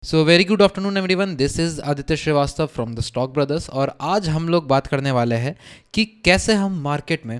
So very good afternoon everyone, this is Aditya Shrivastava from the stock brothers. और आज हम लोग बात करने वाले हैं कि कैसे हम मार्केट में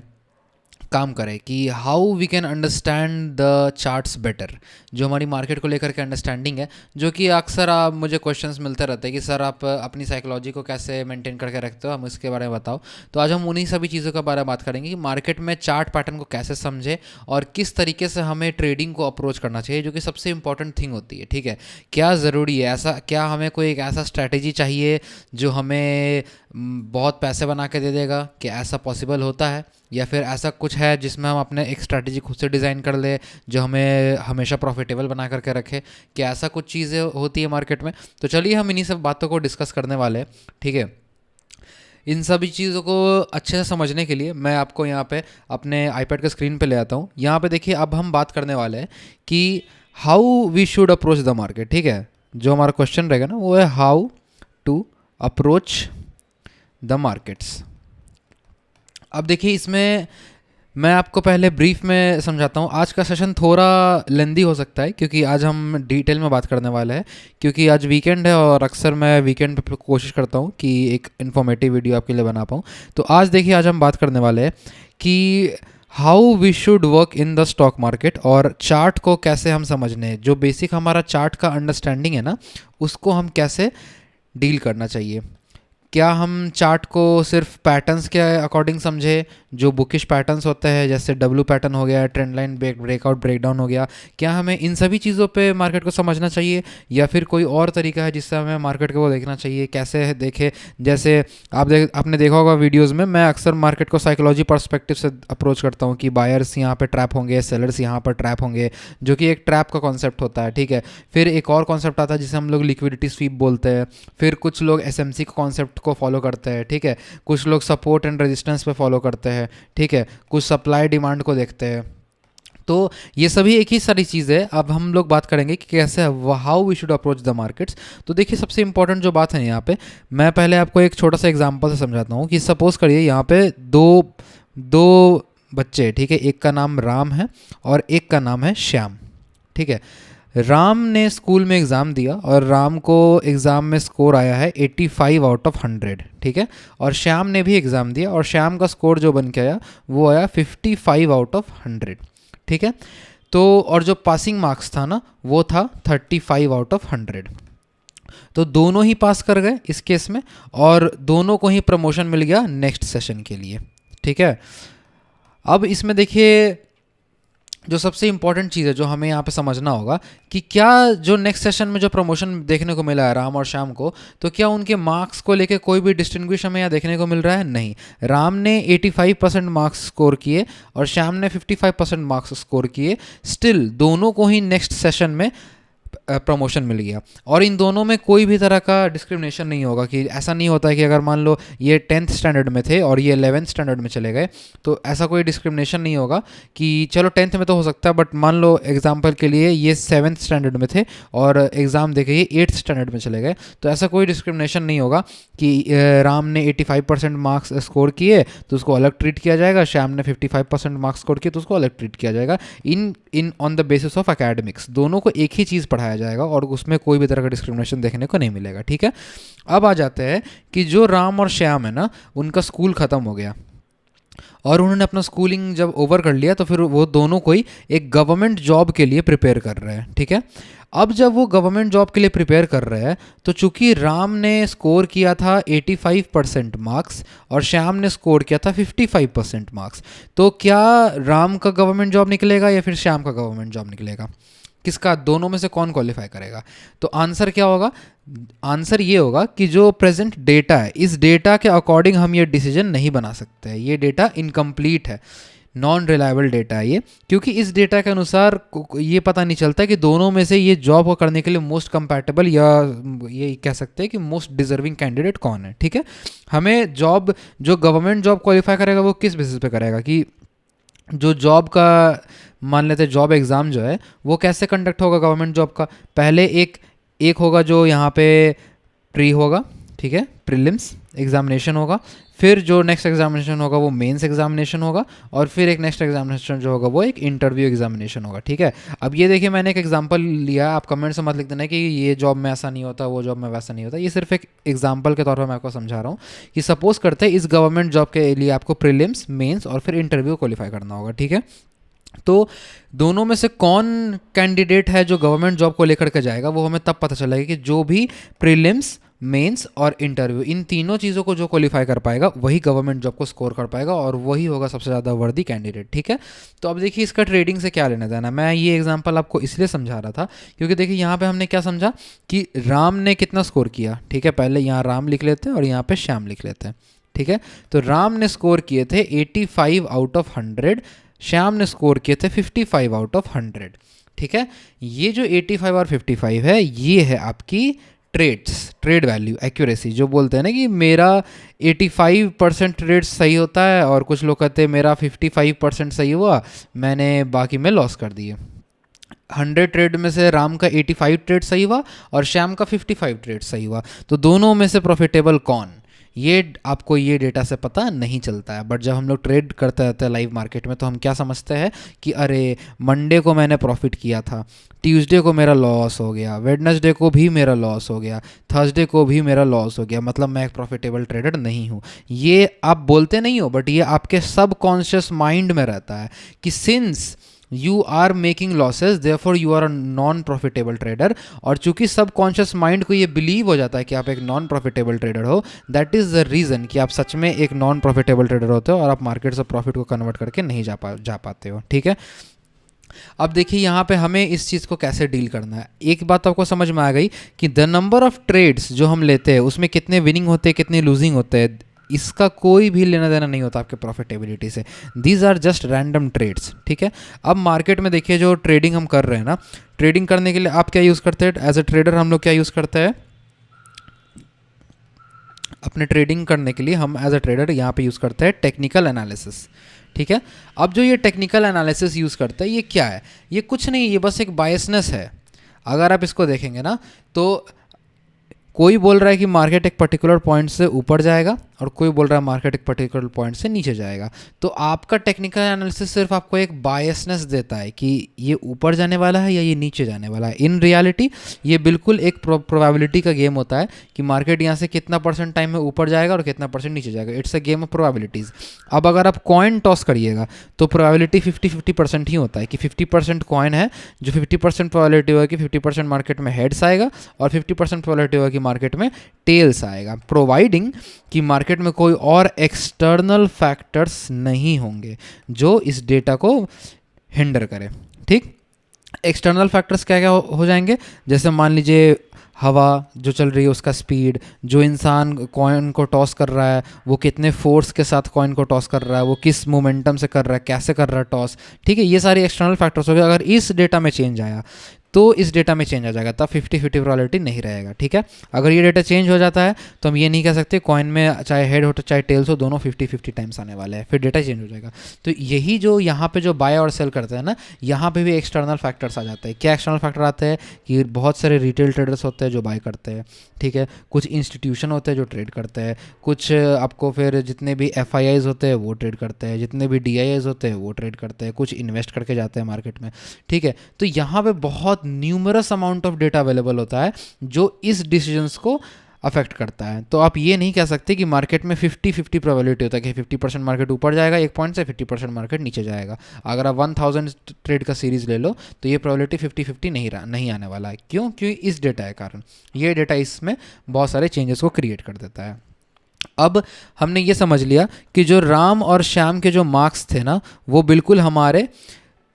काम करें, कि how we can understand the charts better. जो हमारी मार्केट को लेकर के अंडरस्टैंडिंग है, जो कि अक्सर आप मुझे क्वेश्चंस मिलते रहते हैं कि सर आप अपनी साइकोलॉजी को कैसे मेंटेन करके रखते हो, हम इसके बारे में बताओ। तो आज हम उन्हीं सभी चीज़ों के बारे में बात करेंगे कि मार्केट में चार्ट पैटर्न को कैसे समझे और किस तरीके से हमें ट्रेडिंग को अप्रोच करना चाहिए, जो कि सबसे इंपॉर्टेंट थिंग होती है। ठीक है, क्या ज़रूरी है ऐसा, क्या हमें कोई एक ऐसा स्ट्रैटेजी चाहिए जो हमें बहुत पैसे बना के दे देगा, कि ऐसा पॉसिबल होता है, या फिर ऐसा कुछ है जिसमें हम अपने एक स्ट्रैटेजी खुद से डिज़ाइन कर ले जो हमें हमेशा प्रॉफिटेबल बना करके रखे। क्या ऐसा कुछ चीज़ें होती है मार्केट में? तो चलिए हम इन्हीं सब बातों को डिस्कस करने वाले हैं। ठीक है, इन सभी चीज़ों को अच्छे से समझने के लिए मैं आपको यहाँ पे अपने आईपैड के स्क्रीन पे ले आता हूँ। यहाँ पे देखिए, अब हम बात करने वाले हैं कि how we should approach the market. ठीक है, जो हमारा क्वेश्चन रहेगा ना, वो है how to approach the markets. अब देखिए, इसमें मैं आपको पहले ब्रीफ में समझाता हूँ। आज का सेशन थोड़ा लेंदी हो सकता है क्योंकि आज हम डिटेल में बात करने वाले हैं, क्योंकि आज वीकेंड है और अक्सर मैं वीकेंड पे कोशिश करता हूँ कि एक इन्फॉर्मेटिव वीडियो आपके लिए बना पाऊँ। तो आज देखिए, आज हम बात करने वाले हैं कि how we should work in the stock market, और चार्ट को कैसे हम समझने हैं। जो बेसिक हमारा चार्ट का अंडरस्टैंडिंग है ना, उसको हम कैसे डील करना चाहिए। क्या हम चार्ट को सिर्फ पैटर्न्स के अकॉर्डिंग समझे, जो बुकिश पैटर्न्स होते हैं, जैसे डब्ल्यू पैटर्न हो गया, ट्रेंड लाइन ब्रेकआउट ब्रेकडाउन हो गया, क्या हमें इन सभी चीज़ों पे मार्केट को समझना चाहिए, या फिर कोई और तरीका है जिससे हमें मार्केट को देखना चाहिए? कैसे देखे, जैसे आपने देखा होगा वीडियोस में, मैं अक्सर मार्केट को साइकोलॉजी पर्सपेक्टिव से अप्रोच करता हूँ कि बायर्स यहाँ पे ट्रैप होंगे, सेलर्स यहाँ पर ट्रैप होंगे, जो कि एक ट्रैप का कॉन्सेप्ट होता है। ठीक है, फिर एक और कॉन्सेप्ट आता है जिसे हम लोग लिक्विडिटी स्वीप बोलते हैं। फिर कुछ लोग एसएमसी का कॉन्सेप्ट को फॉलो करते हैं। ठीक है, कुछ लोग सपोर्ट एंड रेजिस्टेंस पे फॉलो करते हैं। ठीक है, कुछ सप्लाई डिमांड को देखते हैं। तो ये सभी एक ही सारी चीज़ है। अब हम लोग बात करेंगे कि कैसे, how we should approach the markets. तो देखिए, सबसे इंपॉर्टेंट जो बात है यहाँ पे, मैं पहले आपको एक छोटा सा एग्जांपल से समझाता हूँ कि सपोज करिए यहाँ पे दो दो बच्चे, ठीक है, एक का नाम राम है और एक का नाम है श्याम। ठीक है, राम ने स्कूल में एग्ज़ाम दिया और राम को एग्ज़ाम में स्कोर आया है 85 आउट ऑफ 100। ठीक है, और श्याम ने भी एग्ज़ाम दिया और श्याम का स्कोर जो बन के आया वो आया 55 आउट ऑफ 100। ठीक है, तो और जो पासिंग मार्क्स था ना, वो था 35 आउट ऑफ 100। तो दोनों ही पास कर गए इस केस में, और दोनों को ही प्रमोशन मिल गया नेक्स्ट सेशन के लिए। ठीक है, अब इसमें देखिए, जो सबसे इंपॉर्टेंट चीज़ है जो हमें यहाँ पे समझना होगा कि क्या जो नेक्स्ट सेशन में जो प्रमोशन देखने को मिला है राम और श्याम को, तो क्या उनके मार्क्स को लेके कोई भी डिस्टिंग्विश हमें यहाँ देखने को मिल रहा है? नहीं। राम ने 85% मार्क्स स्कोर किए और श्याम ने 55% मार्क्स स्कोर किए। स्टिल दोनों को ही नेक्स्ट सेशन में प्रमोशन मिल गया, और इन दोनों में कोई भी तरह का डिस्क्रिमिनेशन नहीं होगा। कि ऐसा नहीं होता है कि अगर मान लो ये 10th स्टैंडर्ड में थे और ये 11th स्टैंडर्ड में चले गए, तो ऐसा कोई डिस्क्रिमिनेशन नहीं होगा। कि चलो 10th में तो हो सकता है, बट मान लो एग्जाम्पल के लिए ये 7th स्टैंडर्ड में थे और एग्ज़ाम देके ये 8th स्टैंडर्ड में चले गए, तो ऐसा कोई डिस्क्रिमिनेशन नहीं होगा कि राम ने 85% मार्क्स स्कोर किए तो उसको अलग ट्रीट किया जाएगा, श्याम ने 55% मार्क्स स्कोर किए तो उसको अलग ट्रीट किया जाएगा। In in on the basis of academics दोनों को एक ही चीज़ पढ़ाया जाएगा और उसमें कोई भी तरह का डिस्क्रिमिनेशन देखने को नहीं मिलेगा। ठीक है, अब आ जाते हैं कि जो राम और श्याम है ना, उनका स्कूल ख़त्म हो गया और उन्होंने अपना स्कूलिंग जब ओवर कर लिया, तो फिर वो दोनों कोई एक गवर्नमेंट जॉब के लिए प्रिपेयर कर रहे हैं। ठीक है, अब जब वो गवर्नमेंट जॉब के लिए प्रिपेयर कर रहे हैं, तो चूंकि राम ने स्कोर किया था 85% मार्क्स और श्याम ने स्कोर किया था 55% मार्क्स, तो क्या राम का गवर्नमेंट जॉब निकलेगा या फिर श्याम का गवर्नमेंट जॉब निकलेगा? किसका, दोनों में से कौन क्वालिफाई करेगा? तो आंसर क्या होगा? आंसर ये होगा कि जो प्रेजेंट डेटा है, इस डेटा के अकॉर्डिंग हम ये डिसीजन नहीं बना सकते हैं। ये डेटा इनकम्प्लीट है, नॉन रिलायबल डेटा है ये, क्योंकि इस डेटा के अनुसार ये पता नहीं चलता कि दोनों में से ये जॉब को करने के लिए मोस्ट कंपैटिबल, या ये कह सकते हैं कि मोस्ट डिजर्विंग कैंडिडेट कौन है। ठीक है, हमें जॉब, जो गवर्नमेंट जॉब क्वालिफाई करेगा वो किस बेसिस पे करेगा, कि जो जॉब का, मान लेते हैं जॉब एग्ज़ाम जो है वो कैसे कंडक्ट होगा गवर्नमेंट जॉब का? पहले एक एक होगा जो यहाँ पे प्री होगा, ठीक है, प्रीलिम्स एग्जामिनेशन होगा, फिर जो नेक्स्ट एग्जामिनेशन होगा वो मेंस एग्जामिनेशन होगा, और फिर एक नेक्स्ट एग्जामिनेशन जो होगा वो एक इंटरव्यू एग्जामिनेशन होगा, ठीक है। अब ये देखिए मैंने एक एग्जांपल लिया, आप कमेंट से मत लिख देना कि ये जॉब में ऐसा नहीं होता, वो जॉब में वैसा नहीं होता, ये सिर्फ एक एग्जांपल के तौर पर मैं आपको समझा रहा हूँ कि सपोज करते हैं इस गवर्नमेंट जॉब के लिए आपको प्रीलिम्स, मेंस और फिर इंटरव्यू क्वालिफाई करना होगा, ठीक है। तो दोनों में से कौन कैंडिडेट है जो गवर्नमेंट जॉब को लेकर के जाएगा, वो हमें तब पता चलेगा कि जो भी प्रीलिम्स, मेंस और इंटरव्यू, इन तीनों चीज़ों को जो क्वालिफाई कर पाएगा वही गवर्नमेंट जॉब को स्कोर कर पाएगा और वही होगा सबसे ज़्यादा वर्दी कैंडिडेट, ठीक है। तो अब देखिए इसका ट्रेडिंग से क्या लेना देना, मैं ये एग्जांपल आपको इसलिए समझा रहा था क्योंकि देखिए यहाँ पे हमने क्या समझा कि राम ने कितना स्कोर किया, ठीक है। पहले यहाँ राम लिख लेते हैं और यहाँ पे श्याम लिख लेते हैं, ठीक है। तो राम ने स्कोर किए थे 85 आउट ऑफ 100, श्याम ने स्कोर किए थे 55 आउट ऑफ 100, ठीक है। ये जो 85 और 55 है ये है आपकी ट्रेड वैल्यू एक्यूरेसी, जो बोलते हैं ना कि मेरा 85% ट्रेड सही होता है और कुछ लोग कहते हैं मेरा 55% सही हुआ, मैंने बाकी में लॉस कर दिए। 100 ट्रेड में से राम का 85 ट्रेड सही हुआ और श्याम का 55 ट्रेड सही हुआ, तो दोनों में से प्रॉफिटेबल कौन, ये आपको ये डेटा से पता नहीं चलता है। बट जब हम लोग ट्रेड करते रहते हैं लाइव मार्केट में तो हम क्या समझते हैं कि अरे मंडे को मैंने प्रॉफिट किया था, ट्यूसडे को मेरा लॉस हो गया, वेडनेसडे को भी मेरा लॉस हो गया, थर्सडे को भी मेरा लॉस हो गया, मतलब मैं एक प्रॉफिटेबल ट्रेडर नहीं हूँ। ये आप बोलते नहीं हो बट ये आपके सब कॉन्शियस माइंड में रहता है कि since you are making losses therefore you are a non profitable trader, और चूंकि सब कॉन्शियस माइंड को ये बिलीव हो जाता है कि आप एक नॉन प्रॉफिटेबल ट्रेडर हो, दैट इज़ द रीज़न कि आप सच में एक नॉन प्रॉफिटेबल ट्रेडर होते हो और आप मार्केट से प्रॉफिट को कन्वर्ट करके नहीं जा पाते हो, ठीक है। अब देखिए यहाँ पे हमें इस चीज़ को कैसे डील करना है। एक बात आपको समझ में आ गई कि द नंबर ऑफ ट्रेड्स जो हम लेते हैं उसमें कितने विनिंग होते हैं, कितने लूजिंग होते हैं, इसका कोई भी लेना देना नहीं होता आपके प्रॉफिटेबिलिटी से। These are just random trades, ठीक है। अब मार्केट में देखिए जो ट्रेडिंग हम कर रहे हैं ना, ट्रेडिंग करने के लिए आप क्या यूज़ करते हैं एज ए ट्रेडर, हम लोग क्या यूज़ करते हैं अपने ट्रेडिंग करने के लिए, हम एज अ ट्रेडर यहाँ पे यूज़ करते हैं टेक्निकल एनालिसिस, ठीक है। अब जो ये टेक्निकल एनालिसिस यूज़ करते हैं ये क्या है, ये कुछ नहीं, ये बस एक बायसनेस है। अगर आप इसको देखेंगे ना तो कोई बोल रहा है कि मार्केट एक पर्टिकुलर पॉइंट से ऊपर जाएगा और कोई बोल रहा है मार्केट एक पर्टिकुलर पॉइंट से नीचे जाएगा, तो आपका टेक्निकल एनालिसिस सिर्फ आपको एक बायसनेस देता है कि ये ऊपर जाने वाला है या ये नीचे जाने वाला है। इन रियलिटी ये बिल्कुल एक प्रोबेबिलिटी का गेम होता है कि मार्केट यहाँ से कितना % टाइम में ऊपर जाएगा और कितना % नीचे जाएगा। It's a game of probabilities. अब अगर आप कॉइन टॉस करिएगा तो प्रोबेबिलिटी 50-50% ही होता है कि 50% कॉइन है, जो 50% प्रोबेबिलिटी होगा कि 50% मार्केट में हेड्स आएगा और 50% प्रोबेबिलिटी होगा कि मार्केट में टेल्स आएगा, प्रोवाइडिंग कि मार्केट में कोई और एक्सटर्नल फैक्टर्स नहीं होंगे जो इस डेटा को हिंडर करें, ठीक। एक्सटर्नल फैक्टर्स क्या क्या हो जाएंगे, जैसे मान लीजिए हवा जो चल रही है उसका स्पीड, जो इंसान कॉइन को टॉस कर रहा है वो कितने फोर्स के साथ कॉइन को टॉस कर रहा है, वो किस मोमेंटम से कर रहा है, कैसे कर रहा है टॉस, ठीक है। ये सारे एक्सटर्नल फैक्टर्स हो गए। अगर इस डेटा में चेंज आया तो इस डेटा में चेंज आ जाएगा, तब 50-50 प्रोबेबिलिटी नहीं रहेगा, ठीक है। अगर ये डेटा चेंज हो जाता है तो हम ये नहीं कह सकते कॉइन में चाहे हेड हो तो चाहे टेल्स हो, दोनों 50-50 टाइम्स आने वाले हैं, फिर डेटा चेंज हो जाएगा। तो यही जो यहाँ पे जो बाय और सेल करते हैं ना, यहाँ पे भी एक्सटर्नल फैक्टर्स आ जाते हैं। क्या एक्सटर्नल फैक्टर आते हैं कि बहुत सारे रिटेल ट्रेडर्स होते हैं जो बाय करते हैं, ठीक है, कुछ इंस्टीट्यूशन होते हैं जो ट्रेड करते हैं, कुछ आपको फिर जितने भी FIIs होते हैं वो ट्रेड करते हैं, जितने भी DIIs होते हैं वो ट्रेड करते हैं, कुछ इन्वेस्ट करके जाते हैं मार्केट में, ठीक है। तो यहाँ पे बहुत numerous amount of data available होता है जो इस डिसीजंस को अफेक्ट करता है। तो आप ये नहीं कह सकते कि मार्केट में 50-50 प्रोबेबिलिटी होता है कि 50% मार्केट ऊपर जाएगा एक पॉइंट से, 50% मार्केट नीचे जाएगा। अगर आप 1000 ट्रेड का सीरीज ले लो तो ये प्रोबेबिलिटी 50-50 नहीं आने वाला है। क्यों? क्योंकि इस डेटा के कारण, ये डेटा इसमें बहुत सारे चेंजेस को क्रिएट कर देता है। अब हमने ये समझ लिया कि जो राम और श्याम के जो मार्क्स थे ना वो बिल्कुल हमारे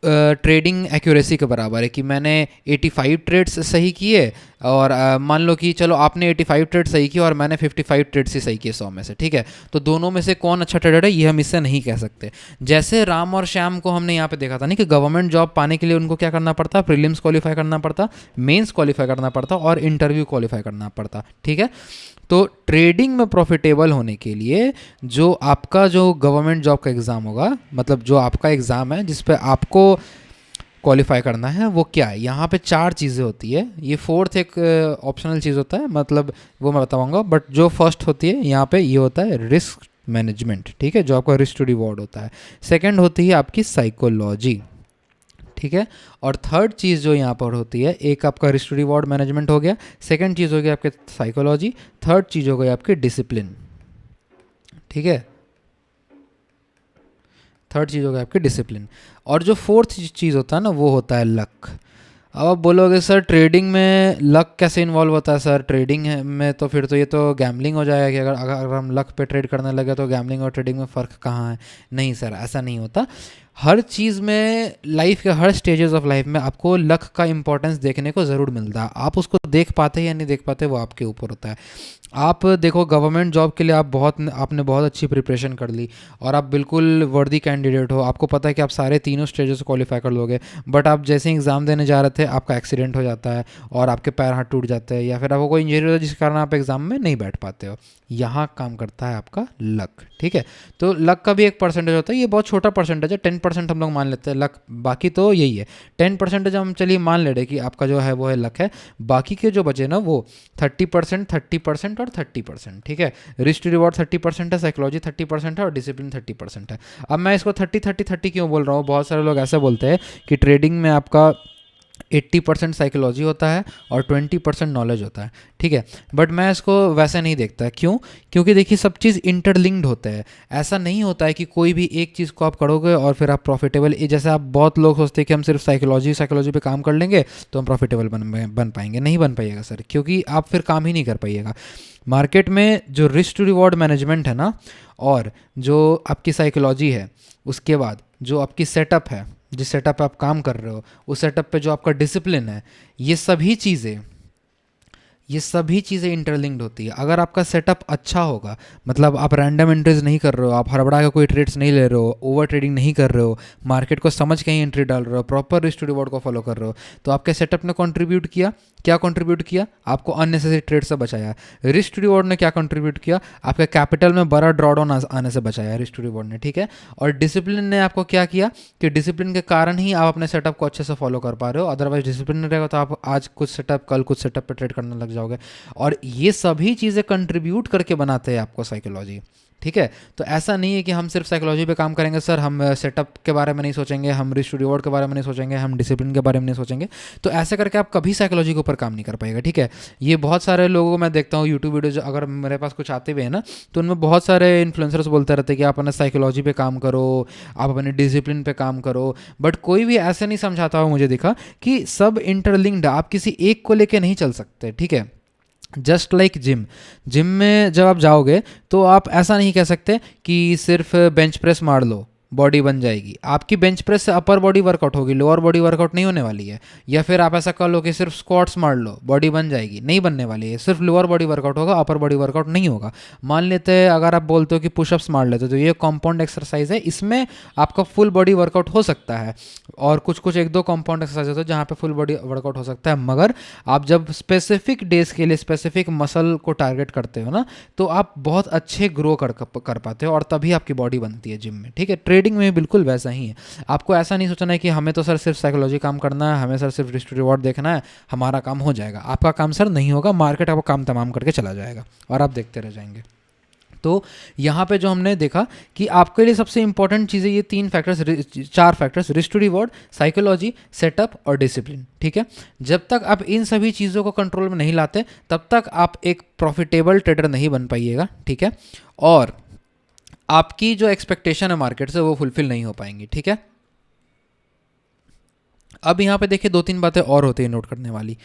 ट्रेडिंग एक्यूरेसी के बराबर है कि मैंने 85 ट्रेड्स सही किए और मान लो कि चलो आपने 85 ट्रेड सही किए और मैंने 55 ट्रेड्स ही सही किए 100 में से, ठीक है। तो दोनों में से कौन अच्छा ट्रेडर है ये हम इससे नहीं कह सकते। जैसे राम और श्याम को हमने यहाँ पे देखा था नहीं कि गवर्नमेंट जॉब पाने के लिए उनको क्या करना पड़ता, प्रीलिम्स क्वालिफाई करना पड़ता, मेंस क्वालिफाई करना पड़ता और इंटरव्यू क्वालिफाई करना पड़ता, ठीक है। तो ट्रेडिंग में प्रॉफिटेबल होने के लिए जो आपका जो गवर्नमेंट जॉब का एग्ज़ाम होगा, मतलब जो आपका एग्ज़ाम है जिस पे आपको क्वालिफाई करना है, वो क्या है, यहाँ पे 4 चीज़ें होती है। ये 4th एक ऑप्शनल चीज़ होता है, मतलब वो मैं बताऊँगा, बट जो फर्स्ट होती है यहाँ पे ये होता है रिस्क मैनेजमेंट, ठीक है, जो आपका रिस्क टू रिवॉर्ड होता है। सेकंड होती है आपकी साइकोलॉजी, ठीक है। और थर्ड चीज़ जो यहाँ पर होती है, एक आपका रिस्क टू रिवॉर्ड मैनेजमेंट हो गया, सेकंड चीज़ हो गई आपके साइकोलॉजी, थर्ड चीज़ हो गई आपकी डिसिप्लिन, ठीक है, थर्ड चीज़ हो गई आपकी डिसिप्लिन। और जो फोर्थ चीज़ होता है ना, वो होता है लक। अब आप बोलोगे सर ट्रेडिंग में लक कैसे इन्वॉल्व होता है? सर ट्रेडिंग में तो फिर तो ये तो गैम्बलिंग हो जाएगा कि अगर अगर हम लक पे ट्रेड करने लगे तो गैम्बलिंग और ट्रेडिंग में फ़र्क कहाँ है? नहीं सर, ऐसा नहीं होता। हर चीज़ में, लाइफ के हर स्टेजेस ऑफ लाइफ में आपको लक का इंपॉर्टेंस देखने को ज़रूर मिलता है। आप उसको देख पाते हैं या नहीं देख पाते, वो आपके ऊपर होता है। आप देखो, गवर्नमेंट जॉब के लिए आपने बहुत अच्छी प्रिपरेशन कर ली और आप बिल्कुल वर्दी कैंडिडेट हो, आपको पता है कि आप सारे तीनों स्टेजेस क्वालिफाई कर लोगे, बट आप जैसे एग्ज़ाम देने जा रहे थे आपका एक्सीडेंट हो जाता है और आपके पैर हाथ टूट जाते हैं, या फिर आपको कोई इंजरी होता है जिस कारण आप एग्ज़ाम में नहीं बैठ पाते हो। यहाँ काम करता है आपका लक, ठीक है। तो लक का भी एक परसेंटेज होता है, ये बहुत छोटा परसेंटेज है, 10% हम लोग मान लेते हैं लक, बाकी तो यही है। 10% हम चलिए मान ले रहे कि आपका जो है वो है लक है, बाकी के जो बचे ना वो 30%, 30% और 30%, ठीक है। रिस्क टू रिवॉर्ड 30% है, साइकोलॉजी 30% है और डिसिप्लिन 30% है। अब मैं इसको 30-30-30 क्यों बोल रहा हूँ? बहुत सारे लोग ऐसे बोलते हैं कि ट्रेडिंग में आपका 80% साइकोलॉजी होता है और 20% नॉलेज होता है, ठीक है। बट मैं इसको वैसा नहीं देखता। क्यों? क्योंकि देखिए सब चीज़ इंटरलिंक्ड होता है। ऐसा नहीं होता है कि कोई भी एक चीज़ को आप करोगे और फिर आप प्रॉफिटेबल, जैसे आप बहुत लोग सोचते हैं कि हम सिर्फ साइकोलॉजी पे काम कर लेंगे तो हम प्रॉफिटेबल बन पाएंगे। नहीं बन पाइएगा सर, क्योंकि आप फिर काम ही नहीं कर पाइएगा। मार्केट में जो रिस्क टू रिवॉर्ड मैनेजमेंट है ना, और जो आपकी साइकोलॉजी है, उसके बाद जो आपकी सेटअप है, जिस सेटअप पे आप काम कर रहे हो, उस सेटअप पे जो आपका डिसिप्लिन है, ये सभी चीज़ें इंटरलिंक्ड होती है। अगर आपका सेटअप अच्छा होगा, मतलब आप रैंडम एंट्रीज नहीं कर रहे हो, आप हड़बड़ा के कोई ट्रेड्स नहीं ले रहे हो, ओवर ट्रेडिंग नहीं कर रहे हो, मार्केट को समझ के ही एंट्री डाल रहे हो, प्रॉपर रिस्क टू रिवॉर्ड को फॉलो कर रहे हो, तो आपके सेटअप ने कंट्रीब्यूट किया। क्या कंट्रीब्यूट किया? आपको अननेसेसरी ट्रेड से बचाया। रिस्क टू रिवॉर्ड ने क्या कंट्रीब्यूट किया? आपके कैपिटल में बड़ा ड्रॉडाउन आने से बचाया रिस्क टू रिवॉर्ड ने, ठीक है। और डिसिप्लिन ने आपको क्या किया कि डिसिप्लिन के कारण ही आप अपने सेटअप को अच्छे से फॉलो कर पा रहे हो। अदरवाइज डिसिप्लिन नहीं रहेगा तो आप आज कुछ सेटअप, कल कुछ सेटअप पे ट्रेड करने लग जाओगे। और ये सभी चीज़ें कंट्रीब्यूट करके बनाते हैं आपको साइकोलॉजी, ठीक है। तो ऐसा नहीं है कि हम सिर्फ साइकोलॉजी पे काम करेंगे सर, हम सेटअप के बारे में नहीं सोचेंगे, हम रिस्क टू रिवॉर्ड के बारे में नहीं सोचेंगे, हम डिसिप्लिन के बारे में नहीं सोचेंगे, तो ऐसे करके आप कभी साइकोलॉजी के ऊपर काम नहीं कर पाएगा, ठीक है। ये बहुत सारे लोगों को मैं देखता हूँ यूट्यूब वीडियो, अगर मेरे पास कुछ आते हुए हैं ना, तो उनमें बहुत सारे इन्फ्लुएंसर्स बोलते रहते हैं कि आप अपने साइकोलॉजी पे काम करो, आप अपने डिसिप्लिन पे काम करो, बट कोई भी ऐसे नहीं समझाता हुआ मुझे दिखा कि सब इंटरलिंक्ड, आप किसी एक को लेके नहीं चल सकते, ठीक है। जस्ट लाइक जिम में जब आप जाओगे तो आप ऐसा नहीं कह सकते कि सिर्फ बेंच प्रेस मार लो बॉडी बन जाएगी। आपकी बेंच प्रेस से अपर बॉडी वर्कआउट होगी, लोअर बॉडी वर्कआउट नहीं होने वाली है। या फिर आप ऐसा कर लो कि सिर्फ स्क्वाट्स मार लो बॉडी बन जाएगी, नहीं बनने वाली है। सिर्फ लोअर बॉडी वर्कआउट होगा, अपर बॉडी वर्कआउट नहीं होगा। मान लेते हैं अगर आप बोलते हो कि पुशअप्स मार लेते हो, तो ये कॉम्पाउंड एक्सरसाइज है, इसमें आपका फुल बॉडी वर्कआउट हो सकता है। और कुछ कुछ एक दो कॉम्पाउंड एक्सरसाइज होते हैं जहाँ पे फुल बॉडी वर्कआउट हो सकता है। मगर आप जब स्पेसिफिक डेज के लिए स्पेसिफिक मसल को टारगेट करते हो ना, तो आप बहुत अच्छे ग्रो कर पाते हो और तभी आपकी बॉडी बनती है जिम में, ठीक है। ट्रेडिंग में बिल्कुल वैसा ही है। आपको ऐसा नहीं सोचना है कि हमें तो सर सिर्फ साइकोलॉजी काम करना है, हमें सर सिर्फ रिस्क टू रिवॉर्ड देखना है, हमारा काम हो जाएगा। आपका काम सर नहीं होगा, मार्केट आपको काम तमाम करके चला जाएगा और आप देखते रह जाएंगे। तो यहाँ पे जो हमने देखा कि आपके लिए सबसे इंपॉर्टेंट चीज़ें ये चार factors, risk to reward, psychology, setup और डिसिप्लिन, ठीक है। जब तक आप इन सभी चीज़ों को कंट्रोल में नहीं लाते, तब तक आप एक प्रॉफिटेबल ट्रेडर नहीं बन पाइएगा, ठीक है। और आपकी जो एक्सपेक्टेशन है मार्केट से वो फुलफिल नहीं हो पाएंगी, ठीक है। अब यहाँ पे देखिए दो तीन बातें और होती है नोट करने वाली।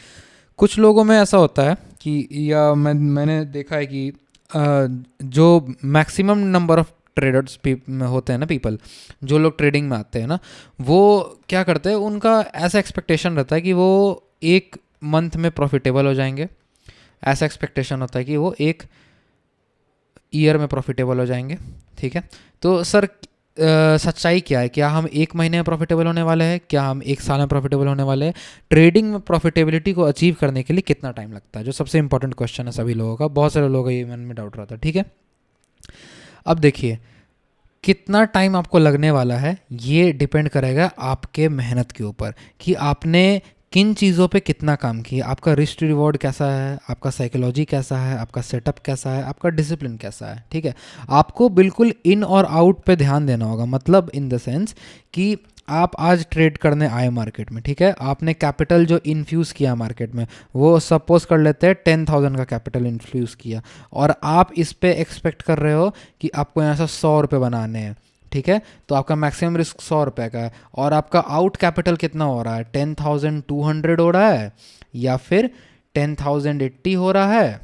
कुछ लोगों में ऐसा होता है कि, या मैंने देखा है कि जो मैक्सिमम नंबर ऑफ ट्रेडर्स होते हैं ना, पीपल जो लोग ट्रेडिंग में आते हैं ना, वो क्या करते हैं, उनका ऐसा एक्सपेक्टेशन रहता है कि वो एक मंथ में प्रॉफिटेबल हो जाएंगे। ऐसा एक्सपेक्टेशन होता है कि वो एक ईयर में प्रॉफिटेबल हो जाएंगे, ठीक है। तो सर सच्चाई क्या है? क्या हम एक महीने में प्रॉफिटेबल होने वाले हैं? क्या हम एक साल में प्रॉफिटेबल होने वाले हैं? ट्रेडिंग में प्रॉफिटेबिलिटी को अचीव करने के लिए कितना टाइम लगता है, जो सबसे इंपॉर्टेंट क्वेश्चन है सभी लोगों का। बहुत सारे लोगों का ये मन में डाउट रहता है, ठीक है। अब देखिए कितना टाइम आपको लगने वाला है, ये डिपेंड करेगा आपके मेहनत के ऊपर कि आपने किन चीज़ों पे कितना काम किया, आपका रिस्क रिवॉर्ड कैसा है, आपका साइकोलॉजी कैसा है, आपका सेटअप कैसा है, आपका डिसिप्लिन कैसा है। ठीक है, आपको बिल्कुल इन और आउट पे ध्यान देना होगा। मतलब इन द सेंस कि आप आज ट्रेड करने आए मार्केट में, ठीक है, आपने कैपिटल जो इन्फ्यूज़ किया मार्केट में, वो सपोज कर लेते हैं 10,000 का कैपिटल इन्फ्यूज़ किया, और आप इस पे एक्सपेक्ट कर रहे हो कि आपको यहाँ से 100 रुपये बनाने हैं। ठीक है, तो आपका मैक्सिमम रिस्क 100 रुपये का है, और आपका आउट कैपिटल कितना हो रहा है, 10,200 हो रहा है, या फिर 10,080 हो रहा है,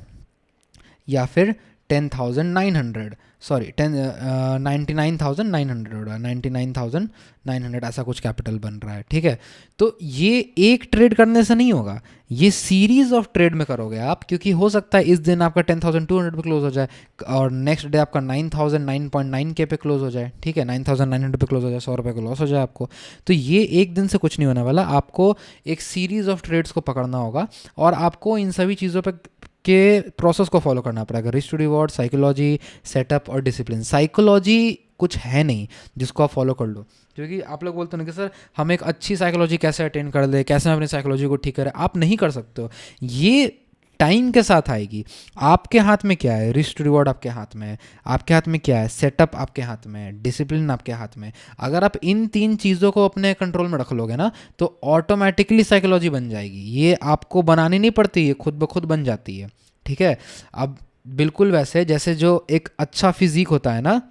या फिर 10,900, सॉरी 99,900 हो रहा है, 99,900 ऐसा कुछ कैपिटल बन रहा है। ठीक है, तो ये एक ट्रेड करने से नहीं होगा, ये सीरीज ऑफ ट्रेड में करोगे आप, क्योंकि हो सकता है इस दिन आपका 10,200 पे क्लोज हो जाए और नेक्स्ट डे आपका 9,009.9 के पे क्लोज हो जाए। ठीक है, 9,900 पे क्लोज हो जाए, 100 रुपये का लॉस हो जाए आपको। तो ये एक दिन से कुछ नहीं होने वाला, आपको एक सीरीज ऑफ ट्रेड्स को पकड़ना होगा, और आपको इन सभी चीज़ों पर के प्रोसेस को फॉलो करना पड़ेगा। Risk to reward, psychology, setup और डिसिप्लिन। साइकोलॉजी कुछ है नहीं जिसको आप फॉलो कर लो, क्योंकि आप लोग बोलते हैं कि सर हम एक अच्छी साइकोलॉजी कैसे अटेन कर ले, कैसे हम अपनी साइकोलॉजी को ठीक करें। आप नहीं कर सकते हो, ये टाइम के साथ आएगी। आपके हाथ में क्या है, रिस्क टू रिवॉर्ड आपके हाथ में है, आपके हाथ में क्या है, सेटअप आपके हाथ में है, डिसिप्लिन आपके हाथ में है। अगर आप इन तीन चीज़ों को अपने कंट्रोल में रख लोगे ना, तो ऑटोमेटिकली साइकोलॉजी बन जाएगी। ये आपको बनानी नहीं पड़ती, ये खुद ब खुद बन जाती है। ठीक है, अब बिल्कुल वैसे जैसे जो एक अच्छा फिजिक होता है ना,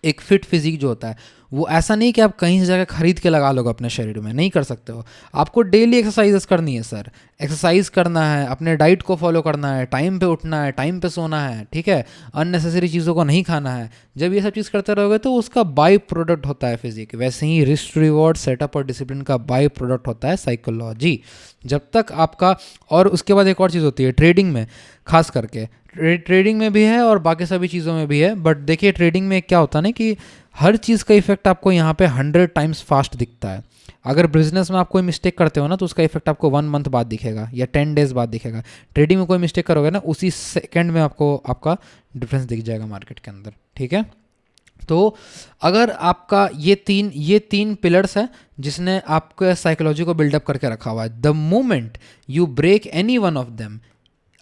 एक फिट फिजिक जो होता है, वो ऐसा नहीं कि आप कहीं से जाकर खरीद के लगा लोगे अपने शरीर में, नहीं कर सकते हो। आपको डेली एक्सरसाइजेस करनी है सर, एक्सरसाइज करना है, अपने डाइट को फॉलो करना है, टाइम पे उठना है, टाइम पे सोना है। ठीक है, अननेसेसरी चीज़ों को नहीं खाना है। जब ये सब चीज़ करते रहोगे तो उसका बाई प्रोडक्ट होता है फिजिक। वैसे ही रिस्क रिवॉर्ड, सेटअप और डिसिप्लिन का बाई प्रोडक्ट होता है साइकोलॉजी। जब तक आपका, और उसके बाद एक और चीज़ होती है ट्रेडिंग में, खास करके ट्रेडिंग में भी है और बाकी सभी चीज़ों में भी है। बट देखिए ट्रेडिंग में क्या होता है ना कि हर चीज़ का इफेक्ट आपको यहाँ पे 100 टाइम्स फास्ट दिखता है। अगर बिजनेस में आप कोई मिस्टेक करते हो ना, तो उसका इफेक्ट आपको 1 मंथ बाद दिखेगा या 10 डेज बाद दिखेगा। ट्रेडिंग में कोई मिस्टेक करोगे ना, उसी सेकंड में आपको आपका डिफरेंस दिख जाएगा मार्केट के अंदर। ठीक है, तो अगर आपका ये तीन पिलर्स हैं जिसने आपके साइकोलॉजी को बिल्डअप करके रखा हुआ है। The moment you break any one of them,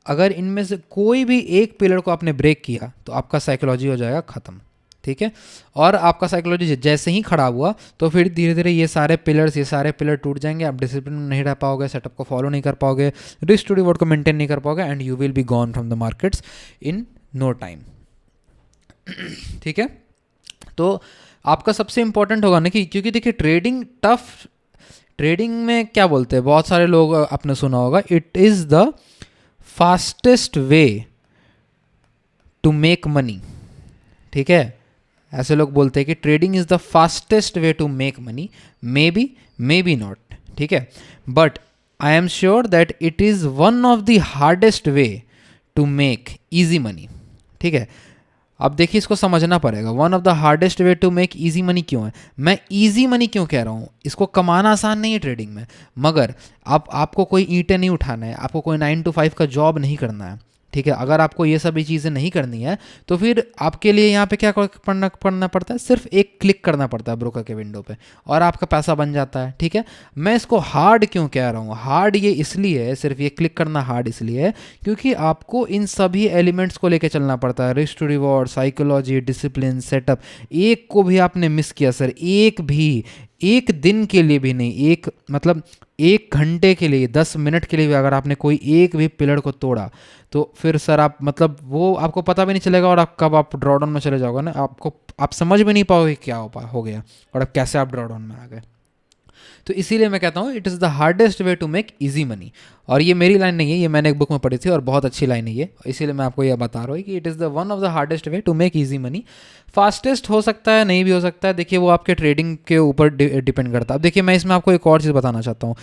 अगर इनमें से कोई भी एक पिलर को आपने ब्रेक किया तो आपका साइकोलॉजी हो जाएगा ख़त्म। ठीक है, और आपका साइकोलॉजी जैसे ही खराब हुआ तो फिर धीरे धीरे ये सारे पिलर टूट जाएंगे। आप डिसिप्लिन में नहीं रह पाओगे, सेटअप को फॉलो नहीं कर पाओगे, रिस्क टू रिवॉर्ड को मेंटेन नहीं कर पाओगे, and you will be gone from the markets in no time. ठीक है, तो आपका सबसे इंपॉर्टेंट होगा ना कि, क्योंकि देखिए ट्रेडिंग में क्या बोलते हैं बहुत सारे लोग, आपने सुना होगा, it is the fastest way to make money. ठीक है, ऐसे लोग बोलते हैं कि trading is the fastest way to make money. Maybe not, ठीक है, but I am sure that it is one of the hardest way to make easy money. ठीक है, अब देखिए इसको समझना पड़ेगा, one of the hardest way to make easy money क्यों है। मैं ईजी मनी क्यों कह रहा हूँ, इसको कमाना आसान नहीं है ट्रेडिंग में, मगर आपको कोई ईंटें नहीं उठाना है, आपको कोई 9 to 5 का जॉब नहीं करना है। ठीक है, अगर आपको ये सभी चीज़ें नहीं करनी है तो फिर आपके लिए यहाँ पे क्या पढ़ना पड़ता है, सिर्फ एक क्लिक करना पड़ता है ब्रोकर के विंडो पे और आपका पैसा बन जाता है। ठीक है, मैं इसको हार्ड क्यों कह रहा हूँ, हार्ड ये इसलिए है, सिर्फ ये क्लिक करना हार्ड इसलिए है क्योंकि आपको इन सभी एलिमेंट्स को लेके चलना पड़ता है। Risk to reward, psychology, discipline, setup, एक को भी आपने मिस किया सर, एक दिन के लिए भी नहीं, मतलब 1 घंटे के लिए, 10 मिनट के लिए भी अगर आपने कोई एक भी पिलर को तोड़ा तो फिर सर आप, मतलब वो आपको पता भी नहीं चलेगा, और कब आप ड्रॉडाउन में चले जाओगे ना, आप समझ भी नहीं पाओगे क्या हो गया और अब कैसे आप ड्रॉडाउन में आ गए। तो इसीलिए मैं कहता हूँ it is the hardest way to make easy money. और ये मेरी लाइन नहीं है, ये मैंने एक बुक में पढ़ी थी और बहुत अच्छी लाइन है ये, इसीलिए मैं आपको ये बता रहा हूँ कि it is the one of the hardest way to make easy money. Fastest हो सकता है, नहीं भी हो सकता है, देखिए वो आपके ट्रेडिंग के ऊपर डिपेंड करता है। अब देखिए मैं इसमें आपको एक और चीज़ बताना चाहता हूँ।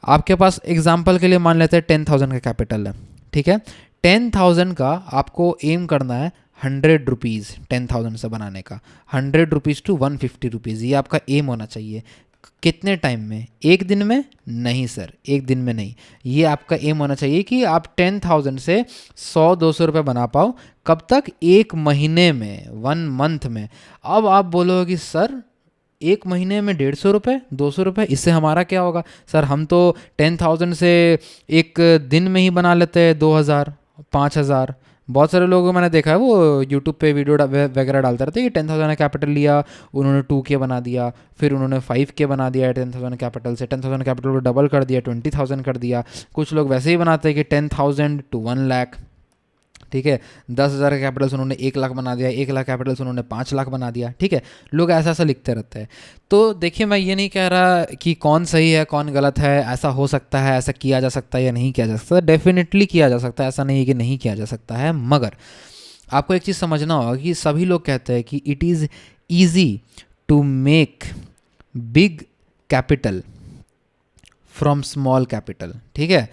आपके पास एग्जाम्पल के लिए मान लेते हैं 10,000 का कैपिटल है। ठीक है, 10,000 का आपको एम करना है 100 रुपीज़ 10,000 से बनाने का, 100 रुपीज़ टू 150 रुपीज़, ये आपका एम होना चाहिए। कितने टाइम में, एक दिन में? नहीं सर, एक दिन में नहीं, ये आपका एम होना चाहिए कि आप 10,000 से 100-200 रुपये बना पाओ। कब तक? 1 महीने में, 1 मंथ में। अब आप बोलोगे कि सर एक महीने में 150 रुपये 200 रुपये, इससे हमारा क्या होगा सर? हम तो 10,000 से एक दिन में ही बना लेते हैं 2,000 5,000। बहुत सारे लोगों को मैंने देखा है वो यूट्यूब पे वीडियो वगैरह डालते रहते हैं कि 10,000 का कैपिटल लिया, उन्होंने 2K बना दिया, फिर उन्होंने 5K बना दिया 10,000 कैपिटल से, 10,000 कैपिटल को डबल कर दिया, 20,000 कर दिया। कुछ लोग वैसे ही बनाते हैं कि 10,000 to 1 लाख, ठीक है। 10,000 का कैपिटल से उन्होंने 1 लाख बना दिया, 1 लाख कैपिटल से उन्होंने 5 लाख बना दिया, ठीक है। लोग ऐसा ऐसा लिखते रहते हैं। तो देखिए, मैं ये नहीं कह रहा कि कौन सही है कौन गलत है, ऐसा हो सकता है, ऐसा किया जा सकता है या नहीं किया जा सकता, डेफिनेटली किया जा सकता है, ऐसा नहीं है कि नहीं किया जा सकता है। मगर आपको एक चीज़ समझना होगा कि सभी लोग कहते हैं कि it is easy to make big capital from small capital, ठीक है।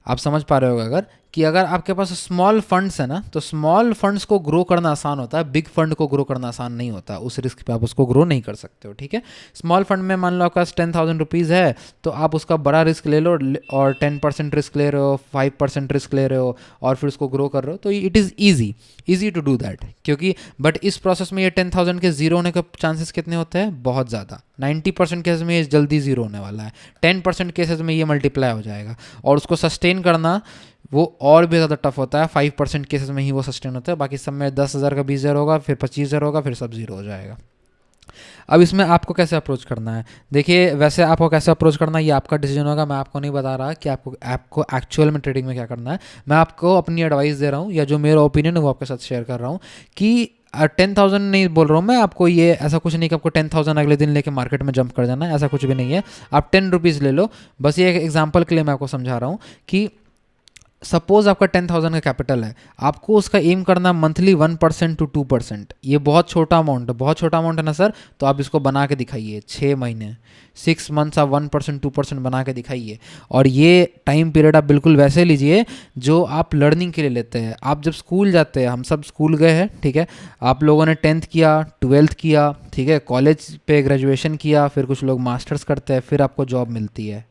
आप समझ पा रहे हो अगर कि अगर आपके पास स्मॉल फंड्स है ना, तो स्मॉल फंड्स को ग्रो करना आसान होता है, बिग फंड को ग्रो करना आसान नहीं होता। उस रिस्क पे आप उसको ग्रो नहीं कर सकते हो, ठीक है। स्मॉल फंड में मान लो आपका 10,000 रुपीज़ है, तो आप उसका बड़ा रिस्क ले लो और 10% रिस्क ले रहे हो, 5% रिस्क ले रहे हो और फिर उसको ग्रो कर रहे हो, तो it is easy to do that. क्योंकि बट इस प्रोसेस में ये 10,000 के जीरो होने के चांसेस कितने होते हैं? बहुत ज़्यादा। 90% केसेस में ये जल्दी जीरो होने वाला है, 10% केसेस में ये मल्टीप्लाई हो जाएगा, और उसको सस्टेन करना वो और भी ज़्यादा टफ होता है। 5% केसेस में ही वो सस्टेन होता है, बाकी सब में 10,000 का 20,000 होगा, फिर 25,000 होगा, फिर सब जीरो हो जाएगा। अब इसमें आपको कैसे अप्रोच करना है? देखिए, वैसे आपको कैसे अप्रोच करना है ये आपका डिसीजन होगा, मैं आपको नहीं बता रहा कि आपको एक्चुअल में ट्रेडिंग में क्या करना है। मैं आपको अपनी एडवाइस दे रहा हूँ, या जो मेरा ओपिनियन है वो आपके साथ शेयर कर रहा हूँ कि 10,000 नहीं बोल रहा हूँ मैं आपको, ये ऐसा कुछ नहीं कि आपको 10,000 अगले दिन लेके मार्केट में जंप कर जाना है, ऐसा कुछ भी नहीं है। आप 10 रुपीज़ ले लो, बस ये एक एग्जांपल के लिए मैं आपको समझा रहा हूँ कि सपोज आपका 10,000 का कैपिटल है, आपको उसका एम करना मंथली 1% to 2%। ये बहुत छोटा अमाउंट है, बहुत छोटा अमाउंट है ना सर, तो आप इसको बना के दिखाइए 6 महीने, 6 मंथ्स आप 1% 2% बना के दिखाइए। और ये टाइम पीरियड आप बिल्कुल वैसे लीजिए जो आप लर्निंग के लिए लेते हैं। आप जब स्कूल जाते हैं, हम सब स्कूल गए हैं, ठीक है, आप लोगों ने 10th किया, 12th किया, ठीक है, कॉलेज पे ग्रेजुएशन किया, फिर कुछ लोग मास्टर्स करते हैं, फिर आपको जॉब मिलती है।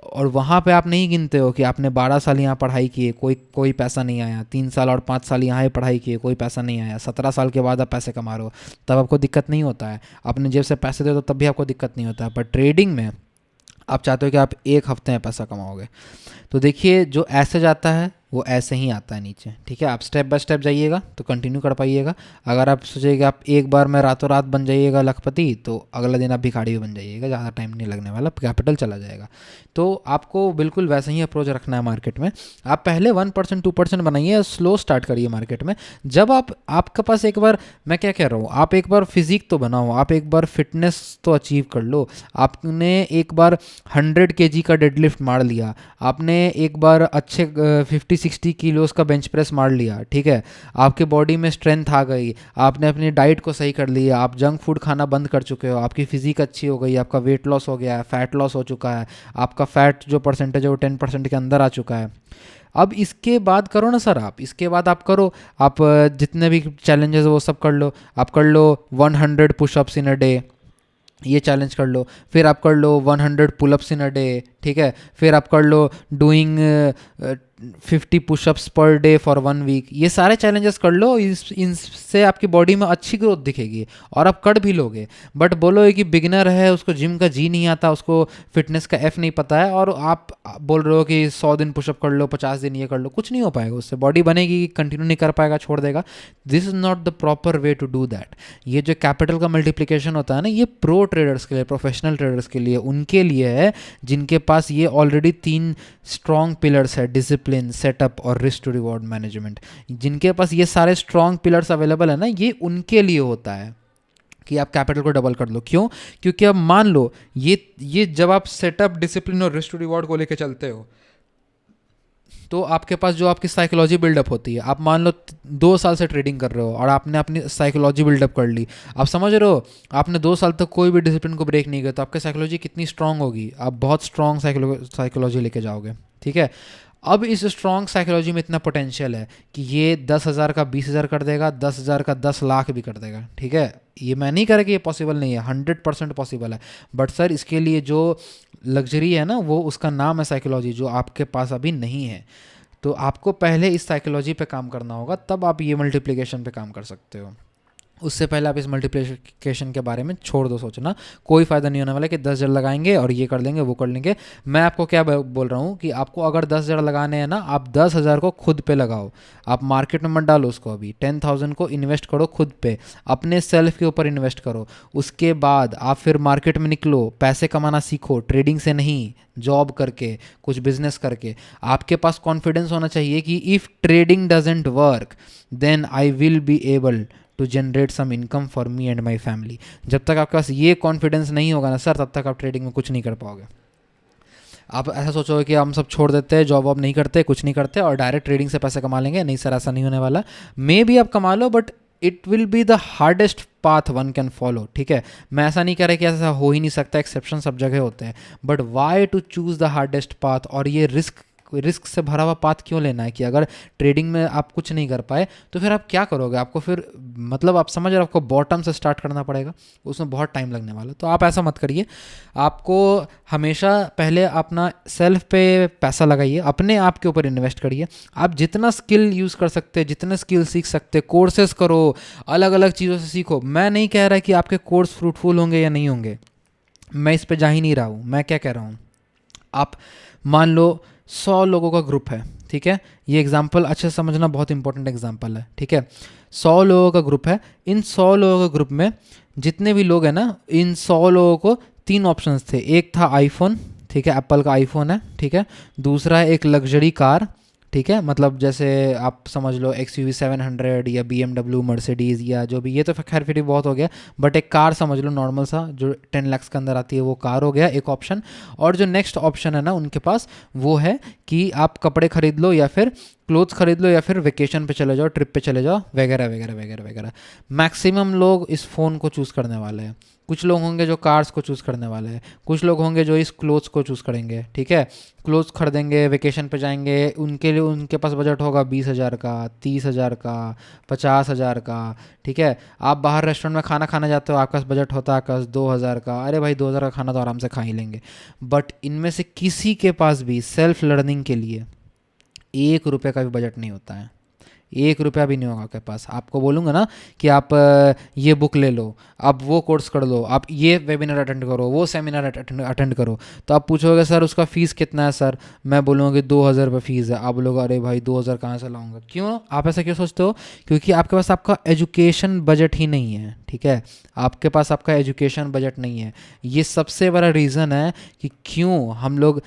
और वहाँ पे आप नहीं गिनते हो कि आपने 12 साल यहाँ पढ़ाई किए, कोई पैसा नहीं आया, 3 साल और 5 साल यहाँ ही पढ़ाई किए, कोई पैसा नहीं आया, 17 साल के बाद आप पैसे कमा रहे हो, तब आपको दिक्कत नहीं होता है। अपने जेब से पैसे दे दो तब भी आपको दिक्कत नहीं होता है। पर ट्रेडिंग में आप चाहते हो कि आप एक हफ्ते में पैसा कमाओगे। तो देखिए, जो ऐसे जाता है वो ऐसे ही आता है नीचे, ठीक है। आप स्टेप बाय स्टेप जाइएगा तो कंटिन्यू कर पाइएगा। अगर आप सोचिए कि आप एक बार में रातों रात बन जाइएगा लखपति, तो अगला दिन आप भिखारी भी बन जाइएगा, ज़्यादा टाइम नहीं लगने वाला, कैपिटल चला जाएगा। तो आपको बिल्कुल वैसे ही अप्रोच रखना है मार्केट में। आप पहले 1% 2% बनाइए, स्लो स्टार्ट करिए मार्केट में। जब आपके पास एक बार, मैं क्या कह रहा हूँ, आप एक बार फिजिक तो बनाओ, आप एक बार फिटनेस तो अचीव कर लो। आपने एक बार 100 kg का डेडलिफ्ट मार लिया, आपने एक बार अच्छे 50-60 किलोस का बेंच प्रेस मार लिया, ठीक है, आपके बॉडी में स्ट्रेंथ आ गई, आपने अपनी डाइट को सही कर लिया, आप जंक फूड खाना बंद कर चुके हो, आपकी फिजिक अच्छी हो गई, आपका वेट लॉस हो गया है, फैट लॉस हो चुका है, आपका फैट जो परसेंटेज है वो 10% के अंदर आ चुका है। अब इसके बाद करो ना सर, आप इसके बाद आप करो, आप जितने भी चैलेंजेस वो सब कर लो। आप कर लो 100 पुशअप्स इन अ डे, ये चैलेंज कर लो। फिर आप कर लो 100 पुलअप्स इन अ डे, ठीक है। फिर आप कर लो doing 50 pushups per day for 1 week. ये सारे चैलेंजेस कर लो, इनसे आपकी बॉडी में अच्छी ग्रोथ दिखेगी और आप कर भी लोगे। बट बोलो कि बिगिनर है, उसको जिम का जी नहीं आता, उसको फिटनेस का एफ नहीं पता है, और आप बोल रहे हो कि 100 दिन पुशअप कर लो, 50 दिन ये कर लो, कुछ नहीं हो पाएगा उससे। बॉडी बनेगी, कंटिन्यू नहीं कर पाएगा, छोड़ देगा। This is not the proper way to do that. ये जो कैपिटल का मल्टीप्लिकेशन होता है ना, ये प्रो ट्रेडर्स के लिए, प्रोफेशनल ट्रेडर्स के लिए, उनके लिए है जिनके पास ये ऑलरेडी 3 स्ट्रॉन्ग पिलर्स है, डिसिप्लिन, सेटअप और रिस्क टू रिवॉर्ड मैनेजमेंट। जिनके पास ये सारे स्ट्रॉन्ग पिलर्स अवेलेबल है ना, ये उनके लिए होता है कि आप कैपिटल को डबल कर लो। क्यों? क्योंकि अब मान लो ये जब आप सेटअप, डिसिप्लिन और रिस्क टू रिवॉर्ड को लेके चलते हो, तो आपके पास जो आपकी साइकोलॉजी बिल्डअप होती है, आप मान लो 2 साल से ट्रेडिंग कर रहे हो और आपने अपनी साइकोलॉजी बिल्डअप कर ली। आप समझ रहे हो, आपने 2 साल तक कोई भी डिसिप्लिन को ब्रेक नहीं किया, तो आपकी साइकोलॉजी कितनी स्ट्रांग होगी। आप बहुत स्ट्रांग साइकोलॉजी लेके जाओगे, ठीक है। अब इस स्ट्रॉन्ग साइकोलॉजी में इतना पोटेंशियल है कि ये 10,000 का 20,000 कर देगा, 10,000 का 10 लाख भी कर देगा, ठीक है। ये मैं नहीं कह रहा कि ये पॉसिबल नहीं है, 100% पॉसिबल है। बट सर, इसके लिए जो लग्जरी है ना, वो उसका नाम है साइकोलॉजी, जो आपके पास अभी नहीं है। तो आपको पहले इस साइकोलॉजी पे काम करना होगा, तब आप ये मल्टीप्लिकेशन पे काम कर सकते हो। उससे पहले आप इस मल्टीप्लिकेशन के बारे में छोड़ दो सोचना, कोई फ़ायदा नहीं होने वाला कि 10 जड़ लगाएंगे और ये कर लेंगे वो कर लेंगे। मैं आपको क्या बोल रहा हूँ कि आपको अगर 10 जड़ लगाने हैं ना, आप 10,000 को खुद पे लगाओ। आप मार्केट में मत डालो उसको, अभी 10,000 को इन्वेस्ट करो खुद पे, अपने सेल्फ के ऊपर इन्वेस्ट करो। उसके बाद आप फिर मार्केट में निकलो, पैसे कमाना सीखो, ट्रेडिंग से नहीं, जॉब करके, कुछ बिजनेस करके। आपके पास कॉन्फिडेंस होना चाहिए कि if trading doesn't work then I will be able to generate some income for me and my family. जब तक आपके पास ये कॉन्फिडेंस नहीं होगा ना सर, तब तक आप ट्रेडिंग में कुछ नहीं कर पाओगे। आप ऐसा सोचोगे कि हम सब छोड़ देते हैं, जॉब वॉब नहीं करते, कुछ नहीं करते और डायरेक्ट ट्रेडिंग से पैसे कमा लेंगे, नहीं सर ऐसा नहीं होने वाला। मे बी आप कमा लो but it will be the hardest path one can follow, ठीक है। मैं ऐसा नहीं कह रहा कि ऐसा हो ही नहीं सकता, एक्सेप्शन सब जगह होते हैं, but why to choose the hardest path, और ये रिस्क से भरा हुआ पाथ क्यों लेना है कि अगर ट्रेडिंग में आप कुछ नहीं कर पाए तो फिर आप क्या करोगे? आपको फिर मतलब आप समझ रहे हो, आपको बॉटम से स्टार्ट करना पड़ेगा, उसमें बहुत टाइम लगने वाला। तो आप ऐसा मत करिए। आपको हमेशा पहले अपना सेल्फ पे पैसा लगाइए, अपने आप के ऊपर इन्वेस्ट करिए। आप जितना स्किल यूज़ कर सकते हैं, जितने स्किल सीख सकते, कोर्सेज करो, अलग अलग चीज़ों से सीखो। मैं नहीं कह रहा कि आपके कोर्स फ्रूटफुल होंगे या नहीं होंगे, मैं इस पर जा ही नहीं रहा हूँ। मैं क्या कह रहा हूँ, आप मान लो 100 लोगों का ग्रुप है, ठीक है। ये एग्जाम्पल अच्छे से समझना, बहुत इंपॉर्टेंट एग्जाम्पल है, ठीक है। 100 लोगों का ग्रुप है, इन 100 लोगों के ग्रुप में जितने भी लोग हैं ना, इन 100 लोगों को 3 ऑप्शंस थे। एक था आईफोन, ठीक है, एप्पल का आईफोन है, ठीक है। दूसरा है एक लग्जरी कार, ठीक है, मतलब जैसे आप समझ लो XUV 700 या BMW मर्सिडीज़ या जो भी, ये तो खैर फिर भी बहुत हो गया, बट एक कार समझ लो नॉर्मल सा जो 10 लाख के अंदर आती है, वो कार हो गया एक ऑप्शन। और जो नेक्स्ट ऑप्शन है ना उनके पास, वो है कि आप कपड़े खरीद लो या फिर क्लोथ्स खरीद लो या फिर वेकेशन पे चले जाओ, ट्रिप पे चले जाओ, वगैरह वगैरह वगैरह वगैरह। मैक्सिमम लोग इस फ़ोन को चूज़ करने वाले हैं। कुछ लोग होंगे जो कार्स को चूज़ करने वाले हैं, कुछ लोग होंगे जो इस क्लोथ्स को चूज़ करेंगे, ठीक है। क्लोथ्स खरीदेंगे, वेकेशन पे जाएंगे, उनके लिए उनके पास बजट होगा 20,000 का, 30,000 का, 50,000 का, ठीक है। आप बाहर रेस्टोरेंट में खाना खाने जाते हो, आपका बजट होता है आपका 2,000 का। अरे भाई 2,000 का खाना तो आराम से खा ही लेंगे। बट इनमें से किसी के पास भी सेल्फ लर्निंग के लिए 1 रुपये का भी बजट नहीं होता है, 1 रुपया भी नहीं होगा आपके पास। आपको बोलूँगा ना कि आप ये बुक ले लो, आप वो कोर्स कर लो, आप ये वेबिनार अटेंड करो, वो सेमिनार अटेंड करो, तो आप पूछोगे सर उसका फ़ीस कितना है सर? मैं बोलूँगा कि 2,000 रुपये फ़ीस है। आप लोग अरे भाई 2,000 कहाँ से लाऊंगा? क्यों आप ऐसा क्यों सोचते हो? क्योंकि आपके पास आपका एजुकेशन बजट ही नहीं है, ठीक है। आपके पास आपका एजुकेशन बजट नहीं है। ये सबसे बड़ा रीज़न है कि क्यों हम लोग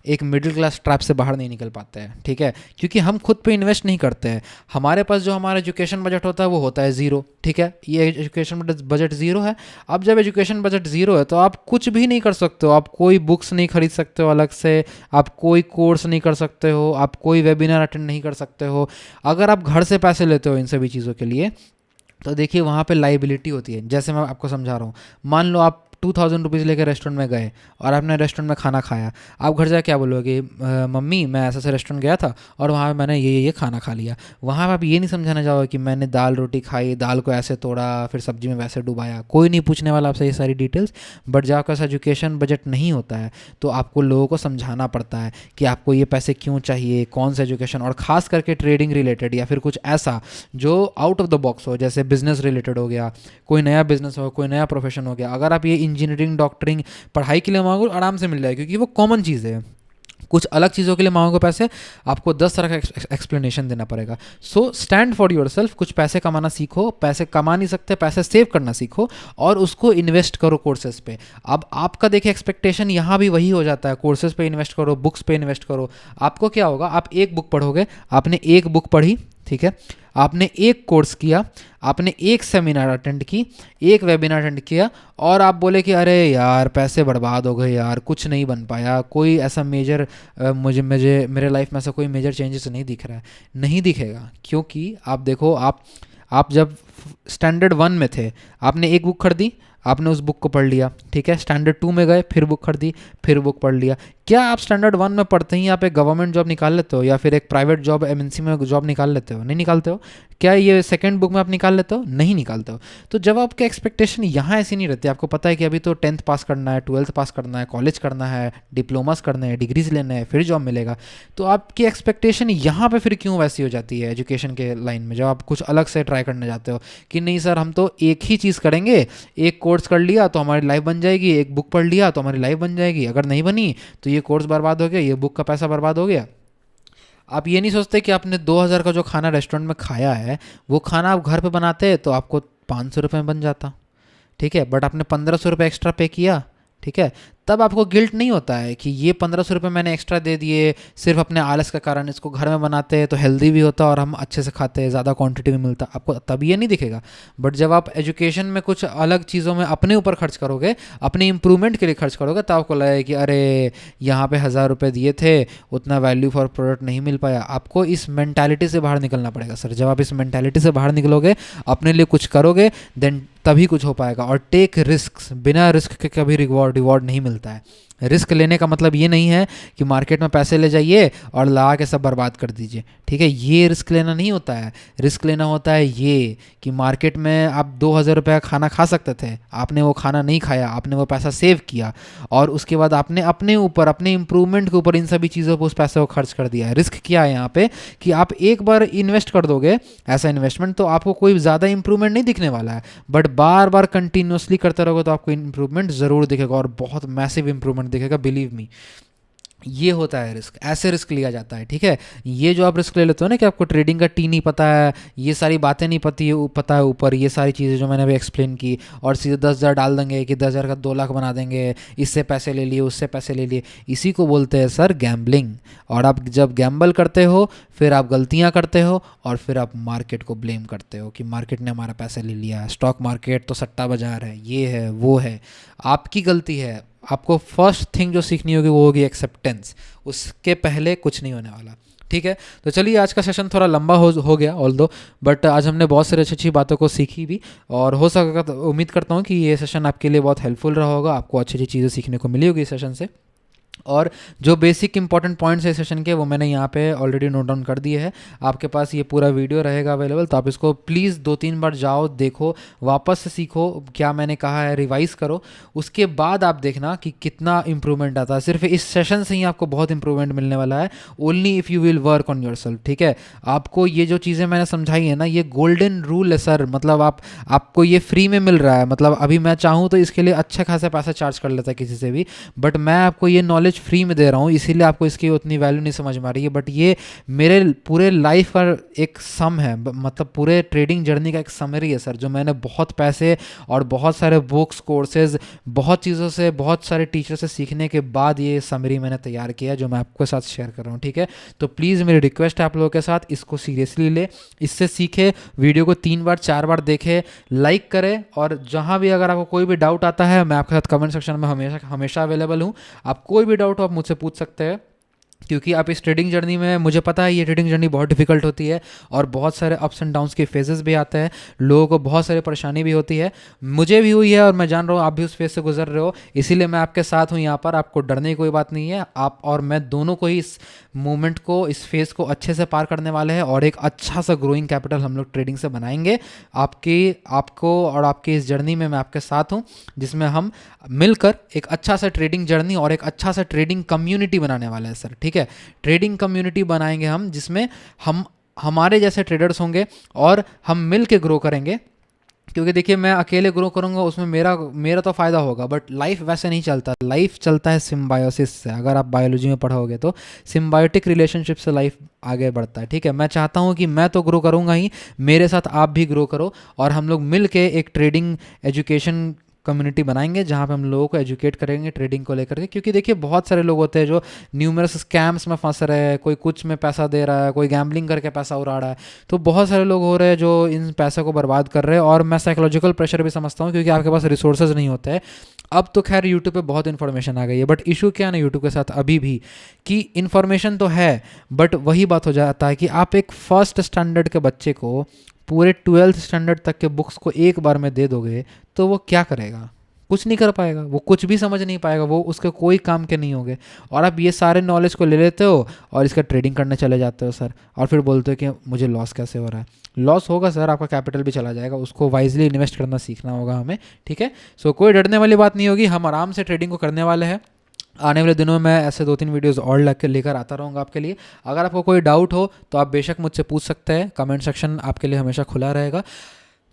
एक मिडिल क्लास ट्रैप से बाहर नहीं निकल पाते हैं, ठीक है। क्योंकि हम खुद पे इन्वेस्ट नहीं करते हैं। हमारे पास जो हमारा एजुकेशन बजट होता है वो होता है ज़ीरो, ठीक है। ये एजुकेशन बजट ज़ीरो है। अब जब एजुकेशन बजट ज़ीरो है तो आप कुछ भी नहीं कर सकते हो। आप कोई बुक्स नहीं खरीद सकते हो अलग से, आप कोई कोर्स नहीं कर सकते हो, आप कोई वेबिनार अटेंड नहीं कर सकते हो। अगर आप घर से पैसे लेते हो इन सभी चीज़ों के लिए, तो देखिए वहाँ पे लाइबिलिटी होती है। जैसे मैं आपको समझा रहा हूँ, मान लो आप 2,000 रुपीज़ लेकर रेस्टोरेंट में गए और आपने रेस्टोरेंट में खाना खाया। आप घर जाकर क्या बोलोगे? मम्मी मैं ऐसे ऐसे रेस्टोरेंट गया था और वहाँ पे मैंने ये खाना खा लिया। वहाँ पे आप ये नहीं समझाना चाहोगे कि मैंने दाल रोटी खाई, दाल को ऐसे तोड़ा, फिर सब्जी में वैसे डुबाया। कोई नहीं पूछने वाला आपसे ये सारी डिटेल्स। बट जब आपका एजुकेशन बजट नहीं होता है तो आपको लोगों को समझाना पड़ता है कि आपको ये पैसे क्यों चाहिए, कौन सा एजुकेशन, और ख़ास करके ट्रेडिंग रिलेटेड या फिर कुछ ऐसा जो आउट ऑफ द बॉक्स हो, जैसे बिजनेस रिलेटेड हो गया, कोई नया बिजनेस हो, कोई नया प्रोफेशन हो गया। अगर आप ये इंजीनियरिंग डॉक्टरिंग पढ़ाई के लिए मांगो आराम से मिल जाएगा, क्योंकि वो कॉमन चीज़ है। कुछ अलग चीज़ों के लिए मांगोगे पैसे, आपको 10 तरह का एक्सप्लेनेशन देना पड़ेगा। So stand for your self, कुछ पैसे कमाना सीखो। पैसे कमा नहीं सकते, पैसे सेव करना सीखो और उसको इन्वेस्ट करो कोर्सेज पे। अब आपका देखिए एक्सपेक्टेशन यहाँ भी वही हो जाता है, कोर्सेज पे इन्वेस्ट करो, बुक्स पे इन्वेस्ट करो। आपको क्या होगा, आप एक बुक पढ़ोगे, आपने एक बुक पढ़ी, ठीक है, आपने एक कोर्स किया, आपने एक सेमिनार अटेंड की, एक वेबिनार अटेंड किया, और आप बोले कि अरे यार पैसे बर्बाद हो गए यार, कुछ नहीं बन पाया, कोई ऐसा मेजर मुझे मेरे लाइफ में ऐसा कोई मेजर चेंजेस नहीं दिख रहा है। नहीं दिखेगा, क्योंकि आप देखो, आप जब स्टैंडर्ड 1 में थे, आपने एक बुक खरीदी, आपने उस बुक को पढ़ लिया, ठीक है। स्टैंडर्ड 2 में गए, फिर बुक खरीदी, फिर बुक पढ़ लिया। क्या आप स्टैंडर्ड 1 में पढ़ते ही आप एक गवर्नमेंट जॉब निकाल लेते हो या फिर एक प्राइवेट जॉब MNC में जॉब निकाल लेते हो? नहीं निकालते हो। क्या ये सेकंड बुक में आप निकाल लेते हो? नहीं निकालते हो। तो जब आपके एक्सपेक्टेशन यहाँ ऐसी नहीं रहती, आपको पता है कि अभी तो 10th पास करना है, 12th पास करना है, कॉलेज करना है, डिप्लोमास करने हैं, डिग्रीज लेने हैं, फिर जॉब मिलेगा, तो आपकी एक्सपेक्टेशन यहाँ पे फिर क्यों वैसी हो जाती है एजुकेशन के लाइन में, जब आप कुछ अलग से ट्राई करने जाते हो? कि नहीं सर हम तो एक ही चीज़ करेंगे, एक कोर्स कर लिया तो हमारी लाइफ बन जाएगी, एक बुक पढ़ लिया तो हमारी लाइफ बन जाएगी, अगर नहीं बनी तो ये कोर्स बर्बाद हो गया, ये बुक का पैसा बर्बाद हो गया। आप ये नहीं सोचते कि आपने 2,000 का जो खाना रेस्टोरेंट में खाया है वो खाना आप घर पे बनाते तो आपको 500 रुपये में बन जाता, ठीक है, बट आपने 1,500 रुपये एक्स्ट्रा पे किया, ठीक है, तब आपको गिल्ट नहीं होता है कि ये 1,500 रुपये मैंने एक्स्ट्रा दे दिए सिर्फ अपने आलस का कारण, इसको घर में बनाते हैं तो हेल्दी भी होता और हम अच्छे से खाते हैं, ज़्यादा क्वांटिटी में मिलता, आपको तब ये नहीं दिखेगा। बट जब आप एजुकेशन में कुछ अलग चीज़ों में अपने ऊपर खर्च करोगे, अपने इंप्रूवमेंट के लिए खर्च करोगे, तब आपको लगेगा कि अरे यहाँ पे 1,000 रुपये दिए थे, उतना वैल्यू फॉर प्रोडक्ट नहीं मिल पाया। आपको इस मैंटालिटी से बाहर निकलना पड़ेगा सर। जब आप इस मैंटालिटी से बाहर निकलोगे, अपने लिए कुछ करोगे, देन तभी कुछ हो पाएगा। और टेक रिस्क, बिना रिस्क के कभी रिवॉर्ड नहीं मिलता है। रिस्क लेने का मतलब ये नहीं है कि मार्केट में पैसे ले जाइए और लगा के सब बर्बाद कर दीजिए, ठीक है, ये रिस्क लेना नहीं होता है। रिस्क लेना होता है ये कि मार्केट में आप 2,000 रुपये का खाना खा सकते थे, आपने वो खाना नहीं खाया, आपने वो पैसा सेव किया और उसके बाद आपने अपने ऊपर, अपने इंप्रूवमेंट के ऊपर इन सभी चीज़ों पर उस पैसे को खर्च कर दिया है। रिस्क क्या है यहाँ पे कि आप एक बार इन्वेस्ट कर दोगे ऐसा इन्वेस्टमेंट तो आपको कोई ज़्यादा इंप्रूवमेंट नहीं दिखने वाला है, बट बार बार कंटिन्यूसली करते रहोगे तो आपको इंप्रूवमेंट ज़रूर दिखेगा और बहुत मैसिव इंप्रूवमेंट दिखेगा, बिलीव मी। ये होता है रिस्क, ऐसे रिस्क लिया जाता है, ठीक है। ये जो आप रिस्क ले लेते हो ना कि आपको ट्रेडिंग का टी नहीं पता है, ये सारी बातें नहीं पता है ऊपर, ये सारी चीज़ें जो मैंने अभी एक्सप्लेन की, और सीधे 10,000 डाल देंगे कि 10,000 का 2 लाख बना देंगे, इससे पैसे ले लिए, उससे पैसे ले लिए, इसी को बोलते हैं सर गैम्बलिंग। और आप जब गैम्बल करते हो फिर आप गलतियाँ करते हो और फिर आप मार्केट को ब्लेम करते हो कि मार्केट ने हमारा पैसा ले लिया, स्टॉक मार्केट तो सट्टा बाजार है, ये है वो है। आपकी गलती है। आपको फर्स्ट थिंग जो सीखनी होगी वो होगी एक्सेप्टेंस, उसके पहले कुछ नहीं होने वाला, ठीक है। तो चलिए आज का सेशन थोड़ा लंबा हो गया ऑल दो, बट आज हमने बहुत सारी अच्छी अच्छी बातों को सीखी भी, और हो सकेगा तो उम्मीद करता हूँ कि ये सेशन आपके लिए बहुत हेल्पफुल रहा होगा, आपको अच्छी अच्छी चीज़ें सीखने को मिली होगी इस सेशन से। और जो बेसिक इंपॉर्टेंट पॉइंट्स है सेशन के वो मैंने यहाँ पे ऑलरेडी नोट डाउन कर दिए है। आपके पास ये पूरा वीडियो रहेगा अवेलेबल, तो आप इसको प्लीज़ 2-3 बार जाओ, देखो, वापस से सीखो क्या मैंने कहा है, रिवाइज करो, उसके बाद आप देखना कि कितना इंप्रूवमेंट आता है। सिर्फ इस सेशन से ही आपको बहुत इंप्रूवमेंट मिलने वाला है, only if you will work on your self, ठीक है। आपको ये जो चीज़ें मैंने समझाई है ना, ये गोल्डन रूल है सर, मतलब आपको ये फ्री में मिल रहा है। मतलब अभी मैं चाहूँ तो इसके लिए अच्छे खासा पैसा चार्ज कर लेता है किसी से भी, बट मैं आपको ये नॉलेज फ्री में दे रहा हूँ, इसीलिए आपको इसकी उतनी वैल्यू नहीं समझ में आ रही है। बट ये मेरे पूरे लाइफ का एक सम है, मतलब पूरे ट्रेडिंग जर्नी का एक समरी है सर, जो मैंने बहुत पैसे और बहुत सारे बुक्स, कोर्सेज, बहुत चीज़ों से, बहुत सारे टीचर से सीखने के बाद ये समरी मैंने तैयार किया जो मैं आपके साथ शेयर कर रहा हूँ, ठीक है। तो प्लीज़ मेरी रिक्वेस्ट है आप लोगों के साथ, इसको सीरियसली ले, इससे सीखे, वीडियो को 3 बार 4 बार देखे, लाइक करें, और जहाँ भी अगर आपको कोई भी डाउट आता है मैं आपके साथ कमेंट सेक्शन में हमेशा अवेलेबल हूँ। आप कोई भी डाउट हो आप मुझसे पूछ सकते हैं, क्योंकि आप इस ट्रेडिंग जर्नी में, मुझे पता है ये ट्रेडिंग जर्नी बहुत डिफिकल्ट होती है और बहुत सारे अप्स एंड डाउन्स के फेजेस भी आते हैं, लोगों को बहुत सारी परेशानी भी होती है, मुझे भी हुई है और मैं जान रहा हूँ आप भी उस फेज से गुजर रहे हो, इसीलिए मैं आपके साथ हूँ यहाँ पर। आपको डरने की कोई बात नहीं है, आप और मैं दोनों को ही इस मूवमेंट को, इस फेज़ को अच्छे से पार करने वाले हैं और एक अच्छा सा ग्रोइंग कैपिटल हम लोग ट्रेडिंग से बनाएंगे। आपको और आपकी इस जर्नी में मैं आपके साथ हूँ, जिसमें हम मिलकर एक अच्छा सा ट्रेडिंग जर्नी और एक अच्छा सा ट्रेडिंग कम्युनिटी बनाने वाले हैं सर, ठीक है। ट्रेडिंग कम्युनिटी बनाएंगे हम, जिसमें हम हमारे जैसे ट्रेडर्स होंगे और हम मिल के ग्रो करेंगे। क्योंकि देखिए मैं अकेले ग्रो करूंगा उसमें मेरा तो फ़ायदा होगा, बट लाइफ वैसे नहीं चलता, लाइफ चलता है सिम्बायोसिस से। अगर आप बायोलॉजी में पढ़ोगे तो सिम्बायोटिक रिलेशनशिप से लाइफ आगे बढ़ता है, ठीक है। मैं चाहता हूं कि मैं तो ग्रो करूंगा ही, मेरे साथ आप भी ग्रो करो और हम लोग मिल के एक ट्रेडिंग एजुकेशन कम्युनिटी बनाएंगे जहाँ पे हम लोगों को एजुकेट करेंगे ट्रेडिंग को लेकर के। क्योंकि देखिए बहुत सारे लोग होते हैं जो न्यूमरस स्कैम्स में फंस रहे हैं, कोई कुछ में पैसा दे रहा है, कोई गैम्बलिंग करके पैसा उड़ा रहा है, तो बहुत सारे लोग हो रहे हैं जो इन पैसों को बर्बाद कर रहे हैं। और मैं साइकोलॉजिकल प्रेशर भी समझता हूँ, क्योंकि आपके पास रिसोर्सेज नहीं होते हैं। अब तो खैर यूट्यूब पे बहुत इन्फॉर्मेशन आ गई है, बट इशू क्या है ना यूट्यूब के साथ अभी भी, कि इन्फॉर्मेशन तो है बट वही बात हो जाता है कि आप एक फर्स्ट स्टैंडर्ड के बच्चे को पूरे 12th स्टैंडर्ड तक के बुक्स को एक बार में दे दोगे तो वो क्या करेगा? कुछ नहीं कर पाएगा, वो कुछ भी समझ नहीं पाएगा, वो उसके कोई काम के नहीं होंगे। और आप ये सारे नॉलेज को ले लेते हो और इसका ट्रेडिंग करने चले जाते हो सर, और फिर बोलते हो कि मुझे लॉस कैसे हो रहा है। लॉस होगा सर, आपका कैपिटल भी चला जाएगा, उसको वाइजली इन्वेस्ट करना सीखना होगा हमें, ठीक है। सो कोई डरने वाली बात नहीं होगी, हम आराम से ट्रेडिंग को करने वाले हैं। आने वाले दिनों में मैं ऐसे 2-3 वीडियोस और लेकर आता रहूँगा आपके लिए। अगर आपको कोई डाउट हो तो आप बेशक मुझसे पूछ सकते हैं, कमेंट सेक्शन आपके लिए हमेशा खुला रहेगा।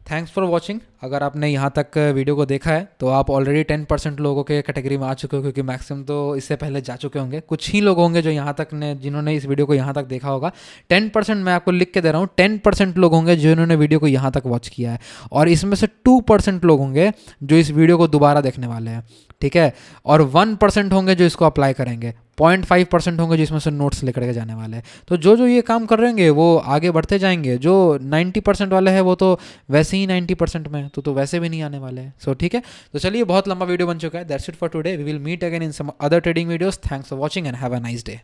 Thanks for watching. अगर आपने यहाँ तक वीडियो को देखा है तो आप ऑलरेडी 10% लोगों के कैटेगरी में आ चुके हो, क्योंकि मैक्सिमम तो इससे पहले जा चुके होंगे। कुछ ही लोग होंगे जो यहाँ तक ने जिन्होंने इस वीडियो को यहाँ तक देखा होगा। 10% मैं आपको लिख के दे रहा हूँ, 10% लोग होंगे जिन्होंने वीडियो को यहाँ तक वॉच किया है, और इसमें से 2% लोग होंगे जो इस वीडियो को दोबारा देखने वाले हैं, ठीक है। और 1% होंगे जो इसको अप्लाई करेंगे, 0.5% होंगे जिसमें से नोट्स लेकर के जाने वाले हैं। तो जो जो ये काम कर रहेंगे वो आगे बढ़ते जाएंगे। जो 90% वाले हैं वो तो वैसे ही 90% में तो वैसे भी नहीं आने वाले हैं। सो ठीक है, तो चलिए बहुत लंबा वीडियो बन चुका है। That's it for today, we will meet again in some other trading videos. Thanks for watching and have a nice day.